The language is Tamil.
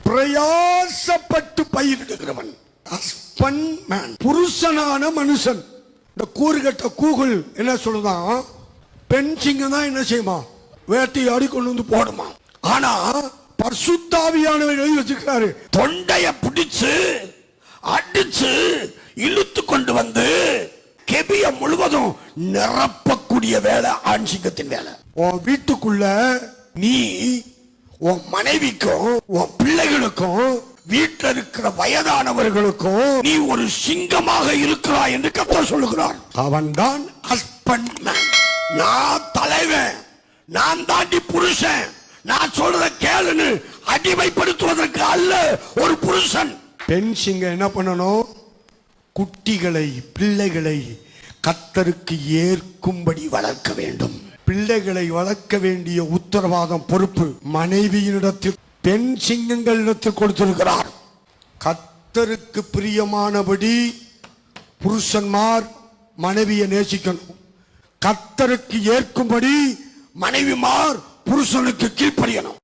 பிரயாசப்பட்டு பயிரிடுகிறவன் புருஷனான மனுஷன். இந்த கூறுகட்ட கூகுள் என்ன சொல்லுதான், பெண் சிங்கம் தான் என்ன செய்யுமா, வேட்டையாடி கொண்டு வந்து போடுமா. ஆனா பரிசுத்தாவியானவர் எழுதி வச்சிருக்காரு, தொண்டைய பிடிச்சு அடிச்சு இழுத்து கொண்டு வந்து கெபிய முழுவதும் நிரப்பக்கூடிய வேலை ஆண் சிங்கத்தின் வேலை. உன் வீட்டுக்குள்ள நீ உன் மனைவிக்கும் உன் பிள்ளைகளுக்கும் வீட்டில் இருக்கிற வயதானவர்களுக்கும் நீ ஒரு சிங்கமாக இருக்கிறாய் என்று கர்த்தர் சொல்லுகிறார். அவன் தான் ஹஸ்பண்ட் மேன். நான் தலைவன், நான் தாண்டி புருஷன், நான் சொல்றத கேளுன்னு அடிமைப்படுத்துவதற்கு அல்ல ஒரு புருஷன். பெண் சிங்கம் என்ன பண்ணணும், குட்டிகளை பிள்ளைகளை கர்த்தருக்கு ஏற்கும்படி வளர்க்க வேண்டும். பிள்ளைகளை வளர்க்க வேண்டிய உத்தரவாதம் பொறுப்பு மனைவியினிடத்தில் பெண் சிங்கங்களிடத்தில் கொடுத்திருக்கிறார். கர்த்தருக்கு பிரியமானபடி புருஷன்மார் மனைவியை நேசிக்கணும். கர்த்தருக்கு ஏற்கும்படி மனைவிமார் புருஷனுக்கு கீழ்ப்படியணும்.